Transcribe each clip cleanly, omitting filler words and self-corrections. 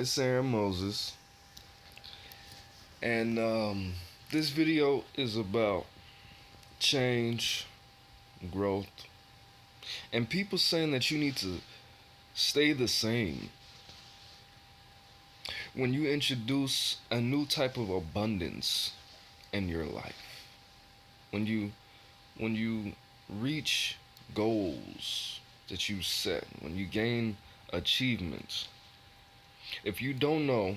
It's AaroniMoses, and this video is about change, growth, and people saying that you need to stay the same when you introduce a new type of abundance in your life. When you reach goals that you set, when you gain achievements. If you don't know,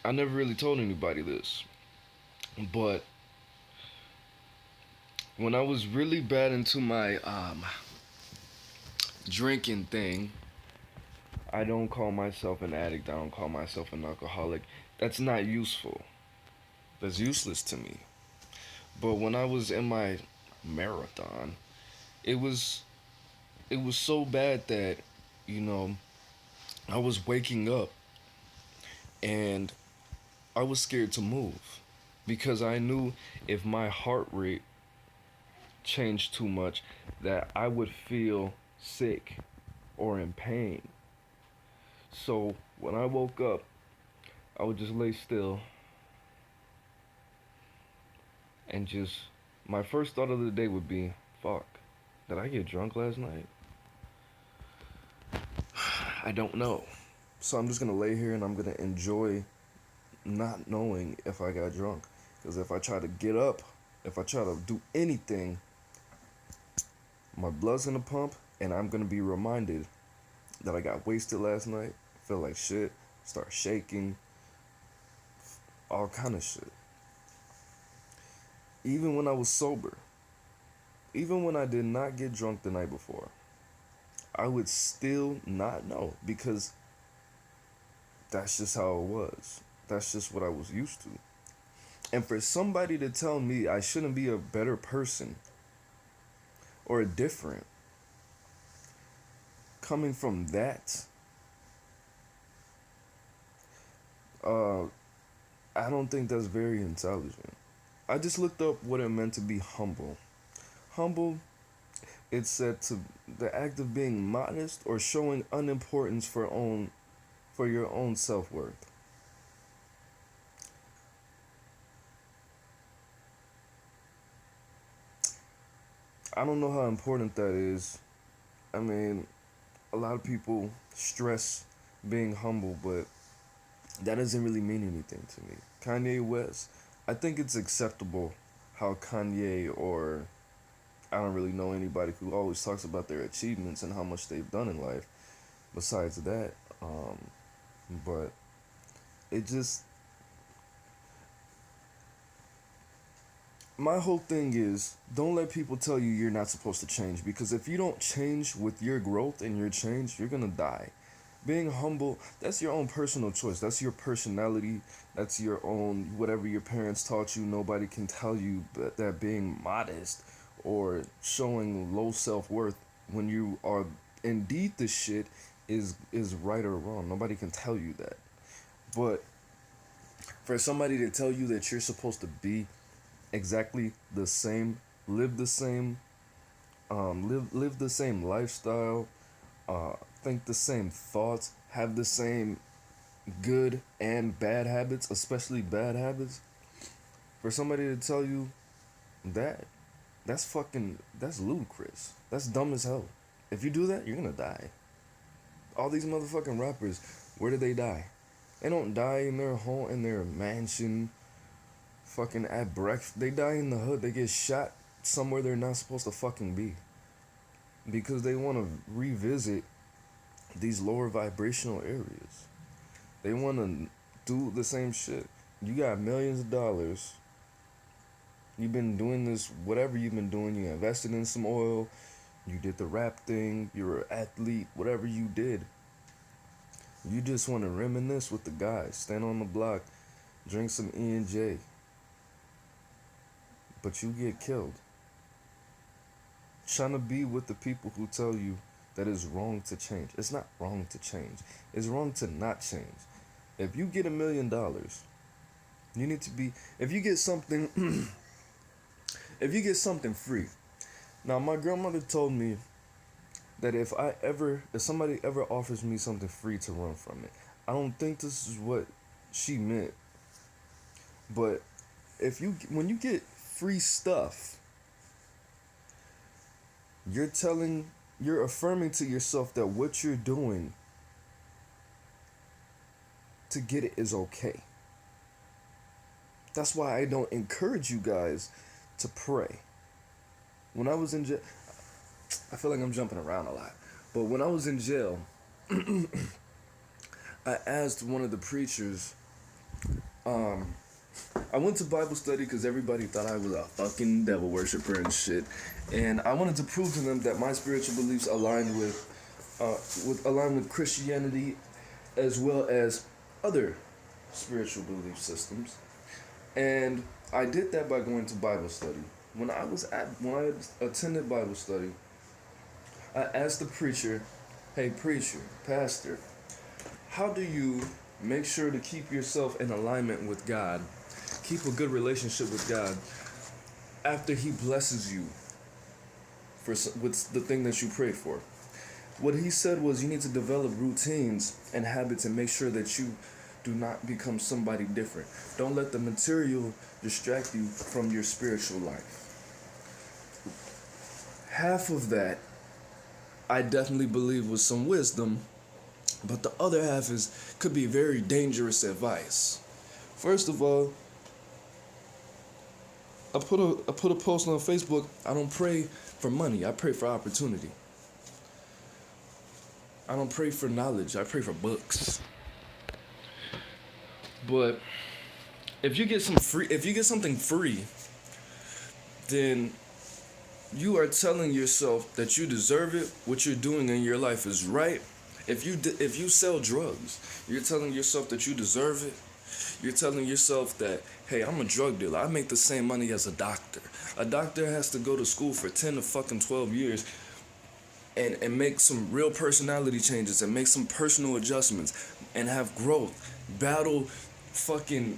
I never really told anybody this, but when I was really bad into my drinking thing, I don't call myself an addict. I don't call myself an alcoholic. That's not useful. That's useless to me. But when I was in my marathon, it was it was so bad that, you know, I was waking up and I was scared to move because I knew if my heart rate changed too much that I would feel sick or in pain. So when I woke up, I would just lay still and just my first thought of the day would be, fuck, did I get drunk last night? I don't know. So I'm just gonna lay here and I'm gonna enjoy not knowing if I got drunk. Because if I try to get up, if I try to do anything, my blood's gonna pump and I'm gonna be reminded that I got wasted last night, feel like shit, start shaking, all kind of shit. Even when I was sober, even when I did not get drunk the night before, I would still not know because that's just how it was. That's just what I was used to. And for somebody to tell me I shouldn't be a better person or different, coming from that, uh, I don't think that's very intelligent. I just looked up what it meant to be humble. Humble, it's said to the act of being modest or showing unimportance for your own self-worth. I don't know how important that is. I mean, a lot of people stress being humble, but that doesn't really mean anything to me. Kanye West, I think it's acceptable how Kanye or I don't really know anybody who always talks about their achievements and how much they've done in life. Besides that, but it just my whole thing is don't let people tell you you're not supposed to change because if you don't change with your growth and your change, you're gonna die. Being humble, that's your own personal choice. That's your personality. That's your own, whatever your parents taught you. Nobody can tell you that being modest or showing low self-worth when you are indeed the shit is right or wrong. Nobody can tell you that. But for somebody to tell you that you're supposed to be exactly the same, live the same, live the same lifestyle, think the same thoughts, have the same good and bad habits, especially bad habits. For somebody to tell you that, that's ludicrous. That's dumb as hell. If you do that, you're gonna die. All these motherfucking rappers, where did they die? They don't die in their home, in their mansion, fucking at breakfast. They die in the hood. They get shot somewhere they're not supposed to fucking be. Because they want to revisit these lower vibrational areas. They want to do the same shit. You got millions of dollars. You've been doing this, whatever you've been doing. You invested in some oil. You did the rap thing. You're an athlete. Whatever you did. You just want to reminisce with the guys. Stand on the block. Drink some E&J. But you get killed. Trying to be with the people who tell you that it's wrong to change. It's not wrong to change. It's wrong to not change. If you get $1,000,000, you need to be. If you get something, if you get something free. Now, my grandmother told me that if somebody ever offers me something free to run from it, I don't think this is what she meant. But when you get free stuff, you're affirming to yourself that what you're doing to get it is okay. That's why I don't encourage you guys to pray. When I was in jail, I feel like I'm jumping around a lot. But when I was in jail, I asked one of the preachers, I went to Bible study because everybody thought I was a fucking devil worshiper and shit. And I wanted to prove to them that my spiritual beliefs aligned with Christianity as well as other spiritual belief systems. And I did that by going to Bible study. When I attended Bible study, I asked the preacher, "Hey preacher, pastor, how do you make sure to keep yourself in alignment with God, keep a good relationship with God after He blesses you with the thing that you prayed for?" What he said was, you need to develop routines and habits and make sure that you do not become somebody different. Don't let the material distract you from your spiritual life. Half of that I definitely believe was some wisdom, but the other half could be very dangerous advice. First of all, I put a post on Facebook. I don't pray for money. I pray for opportunity. I don't pray for knowledge. I pray for books. But if you get something free, then you are telling yourself that you deserve it. What you're doing in your life is right. If you sell drugs, you're telling yourself that you deserve it. You're telling yourself that, hey, I'm a drug dealer. I make the same money as a doctor. A doctor has to go to school for 10 to fucking 12 years and make some real personality changes and make some personal adjustments and have growth. Battle fucking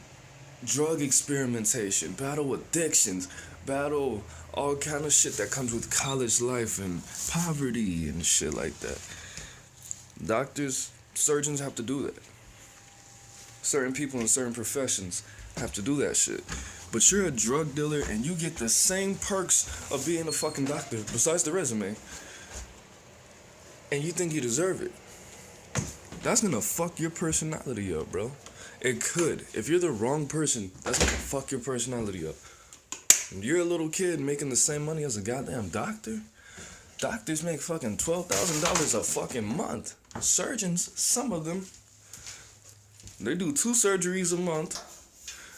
drug experimentation. Battle addictions. Battle all kind of shit that comes with college life and poverty and shit like that. Doctors, surgeons have to do that. Certain people in certain professions have to do that shit. But you're a drug dealer and you get the same perks of being a fucking doctor, besides the resume, and you think you deserve it. That's gonna fuck your personality up, bro. It could. If you're the wrong person, that's gonna fuck your personality up. You're a little kid making the same money as a goddamn doctor. Doctors make fucking $12,000 a fucking month. Surgeons, some of them, they do 2 surgeries a month,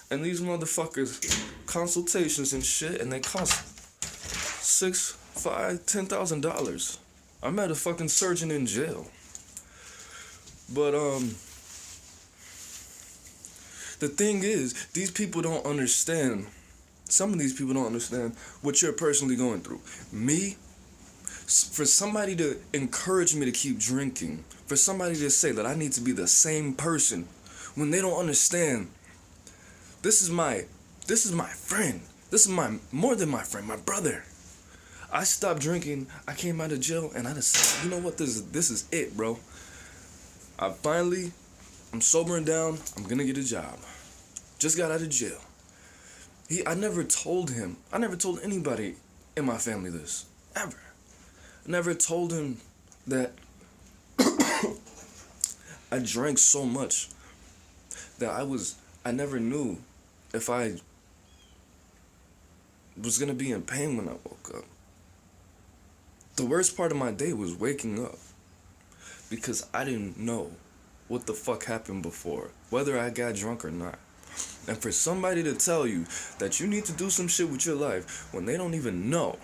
and these motherfuckers consultations and shit, and they cost $6,000, $5,000, $10,000. I met a fucking surgeon in jail. But the thing is, these people don't understand. Some of these people don't understand what you're personally going through. Me, for somebody to encourage me to keep drinking, for somebody to say that I need to be the same person when they don't understand, this is my friend. This is more than my friend, my brother. I stopped drinking. I came out of jail and I decided, you know what, this is it, bro. I'm sobering down. I'm gonna get a job. Just got out of jail. I never told anybody in my family this, ever. I never told him that I drank so much that I never knew if I was gonna be in pain when I woke up. The worst part of my day was waking up because I didn't know what the fuck happened before, whether I got drunk or not. And for somebody to tell you that you need to do some shit with your life when they don't even know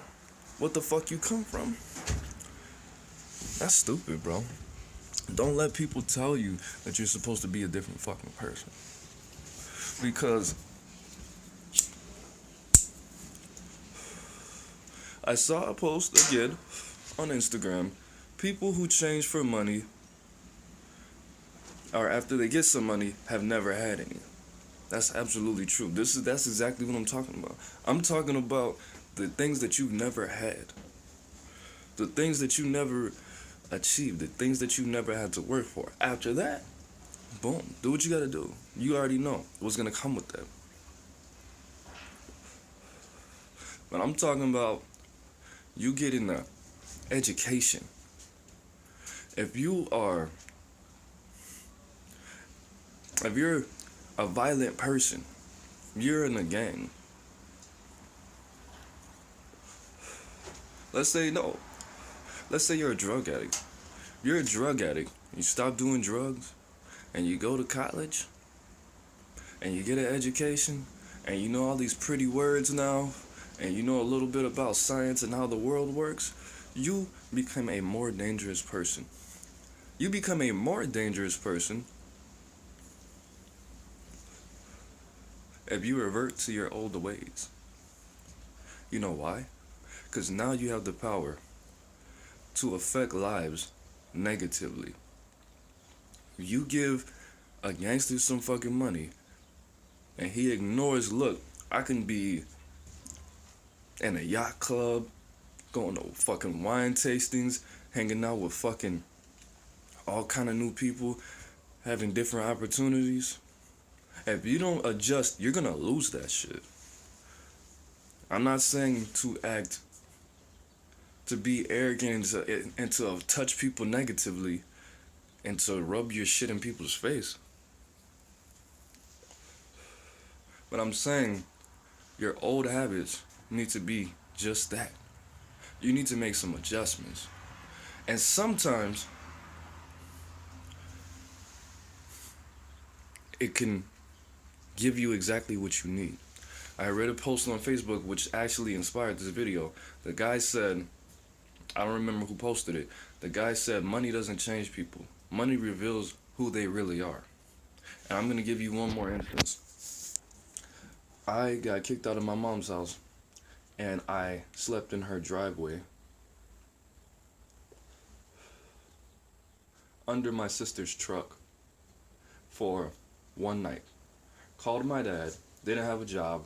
what the fuck you come from, that's stupid, bro. Don't let people tell you that you're supposed to be a different fucking person. Because I saw a post again on Instagram. People who change for money, or after they get some money, have never had any. That's absolutely true. That's exactly what I'm talking about. I'm talking about the things that you've never had. The things that you never achieve, the things that you never had to work for. After that, boom, do what you gotta do. You already know what's gonna come with that. But I'm talking about you getting the education. If you are, if you're a violent person, you're in a gang. Let's say no. Let's say you're a drug addict. You're a drug addict. You stop doing drugs, and you go to college, and you get an education, and you know all these pretty words now, and you know a little bit about science and how the world works. You become a more dangerous person. You become a more dangerous person if you revert to your old ways. You know why? Because now you have the power to affect lives negatively. You give a gangster some fucking money and he ignores, look, I can be in a yacht club, going to fucking wine tastings, hanging out with fucking all kind of new people, having different opportunities. If you don't adjust, you're gonna lose that shit. I'm not saying to act, to be arrogant and to touch people negatively and to rub your shit in people's face. But I'm saying your old habits need to be just that. You need to make some adjustments. And sometimes it can give you exactly what you need. I read a post on Facebook which actually inspired this video. The guy said, I don't remember who posted it. The guy said, money doesn't change people. Money reveals who they really are. And I'm going to give you one more instance. I got kicked out of my mom's house and I slept in her driveway under my sister's truck for one night. Called my dad, didn't have a job.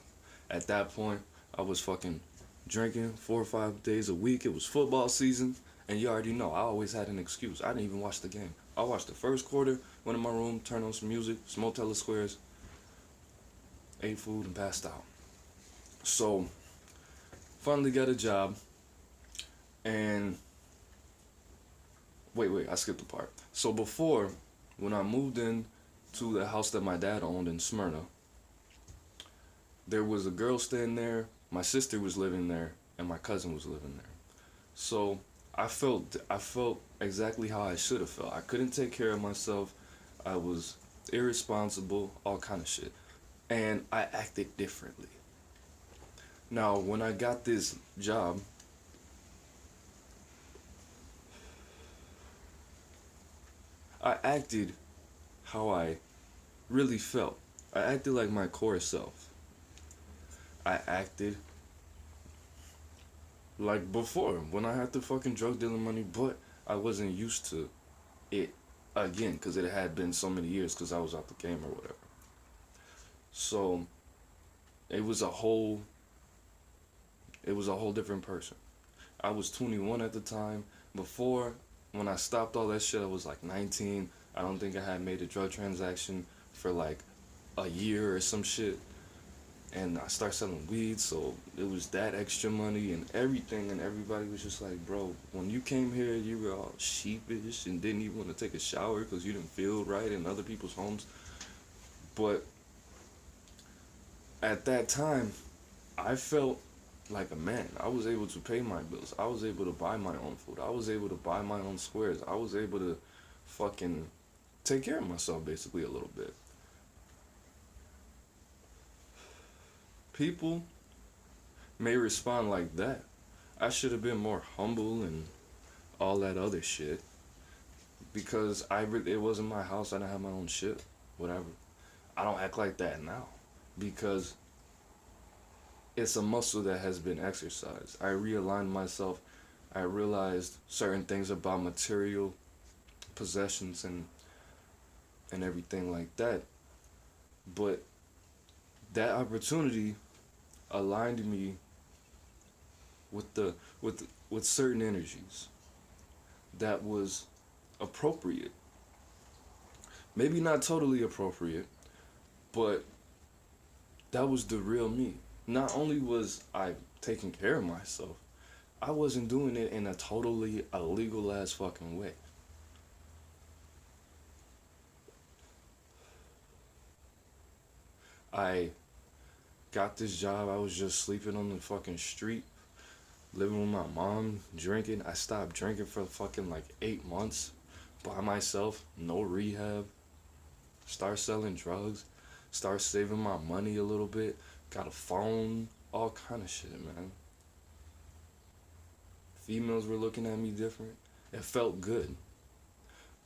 At that point, I was fucking drinking 4 or 5 days a week. It was football season, and you already know, I always had an excuse. I didn't even watch the game. I watched the first quarter, went in my room, turned on some music, smoked hella squares, ate food, and passed out. So, finally got a job, and wait, I skipped a part. So before, when I moved in to the house that my dad owned in Smyrna, there was a girl staying there, my sister was living there, and my cousin was living there. So I felt exactly how I should have felt. I couldn't take care of myself. I was irresponsible, all kind of shit. And I acted differently. Now, when I got this job, I acted how I really felt. I acted like my core self. I acted like before when I had the fucking drug dealing money, but I wasn't used to it again because it had been so many years because I was out the game or whatever. So it was a whole different person. I was 21 at the time. Before, when I stopped all that shit, I was like 19. I don't think I had made a drug transaction for like a year or some shit. And I started selling weed, so it was that extra money and everything, and everybody was just like, bro, when you came here, you were all sheepish and didn't even want to take a shower because you didn't feel right in other people's homes. But at that time, I felt like a man. I was able to pay my bills. I was able to buy my own food. I was able to buy my own squares. I was able to fucking take care of myself basically a little bit. People may respond like that. I should have been more humble and all that other shit because it wasn't my house. I didn't have my own shit, whatever. I don't act like that now because it's a muscle that has been exercised. I realigned myself. I realized certain things about material possessions and everything like that. But that opportunity aligned me with certain energies. that was appropriate. Maybe not totally appropriate, but that was the real me. Not only was I taking care of myself, I wasn't doing it in a totally illegal ass fucking way. I got this job, I was just sleeping on the fucking street, living with my mom, drinking. I stopped drinking for fucking like 8 months by myself, no rehab. Start selling drugs, start saving my money a little bit, got a phone, all kind of shit, man. Females were looking at me different. It felt good.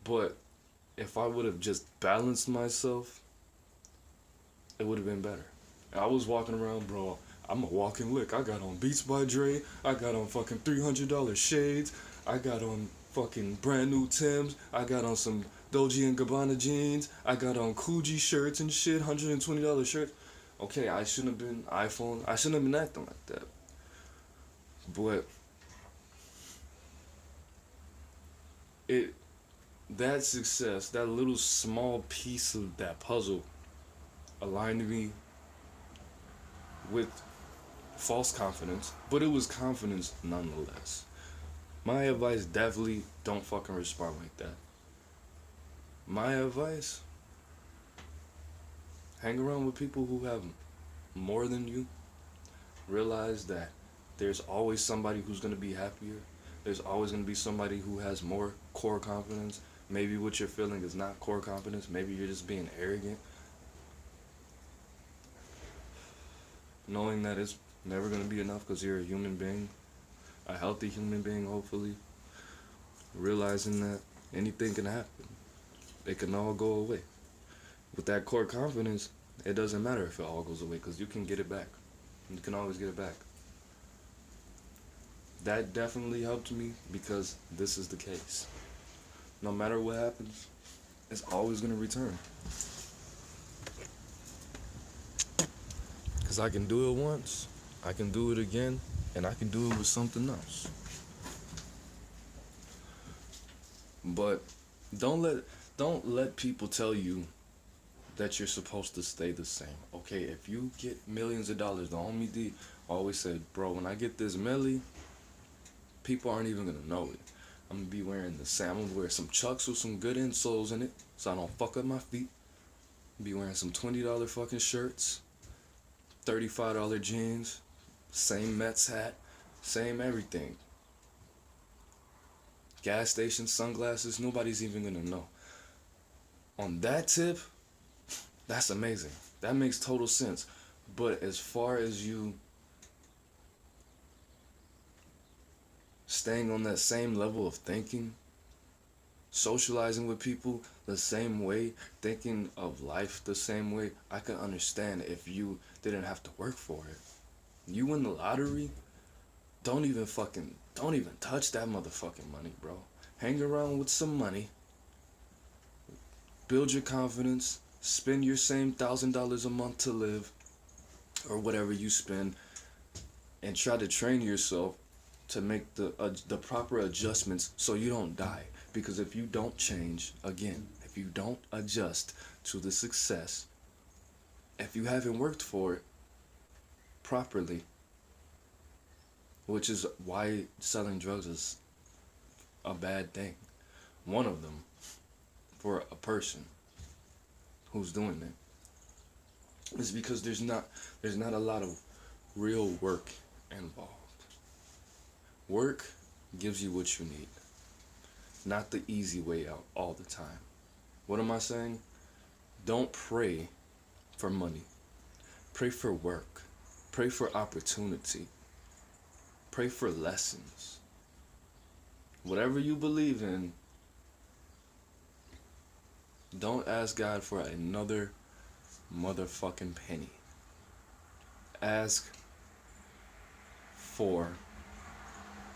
But if I would have just balanced myself, it would have been better. I was walking around, bro. I'm a walking lick. I got on Beats by Dre. I got on fucking $300 shades. I got on fucking brand new Timbs. I got on some Dolce and Gabbana jeans. I got on Coogee shirts and shit, $120 shirts. Okay, I shouldn't have been iPhone. I shouldn't have been acting like that. But it, that success, that little small piece of that puzzle aligned me with false confidence, but it was confidence nonetheless. My advice, definitely don't fucking respond like that. My advice, hang around with people who have more than you. Realize that there's always somebody who's going to be happier. There's always going to be somebody who has more core confidence. Maybe what you're feeling is not core confidence. Maybe you're just being arrogant. Knowing that it's never going to be enough because you're a human being. A healthy human being, hopefully. Realizing that anything can happen. It can all go away. With that core confidence, it doesn't matter if it all goes away because you can get it back. You can always get it back. That definitely helped me because this is the case. No matter what happens, it's always going to return. Because I can do it once, I can do it again, and I can do it with something else. But don't let people tell you that you're supposed to stay the same. Okay, if you get millions of dollars, the homie D always said, bro, when I get this milli, people aren't even gonna know it. I'm gonna be wearing the same. I'm gonna wear some Chucks with some good insoles in it, so I don't fuck up my feet. Be wearing some $20 fucking shirts, $35 jeans, same Mets hat, same everything. Gas station sunglasses, nobody's even gonna know. On that tip, that's amazing. That makes total sense. But as far as you staying on that same level of thinking, socializing with people the same way, thinking of life the same way, I can understand if you didn't have to work for it. You win the lottery, don't even touch that motherfucking money, bro. Hang around with some money, build your confidence, spend your same $1,000 a month to live, or whatever you spend, and try to train yourself to make the proper adjustments so you don't die. Because if you don't change, again, if you don't adjust to the success, if you haven't worked for it properly, which is why selling drugs is a bad thing, one of them, for a person who's doing it, is because there's not a lot of real work involved. Work gives you what you need, not the easy way out all the time. What am I saying? Don't pray for money. Pray for work. Pray for opportunity. Pray for lessons. Whatever you believe in, don't ask God for another motherfucking penny. Ask for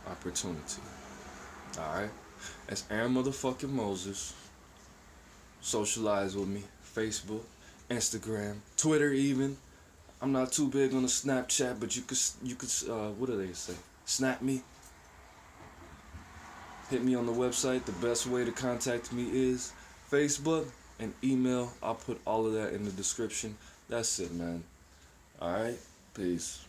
opportunity. Alright? It's AaroniMoses. Socialize with me. Facebook, Instagram, Twitter even. I'm not too big on the Snapchat, but you could what do they say? Snap me. Hit me on the website. The best way to contact me is Facebook and email. I'll put all of that in the description. That's it, man. All right. Peace.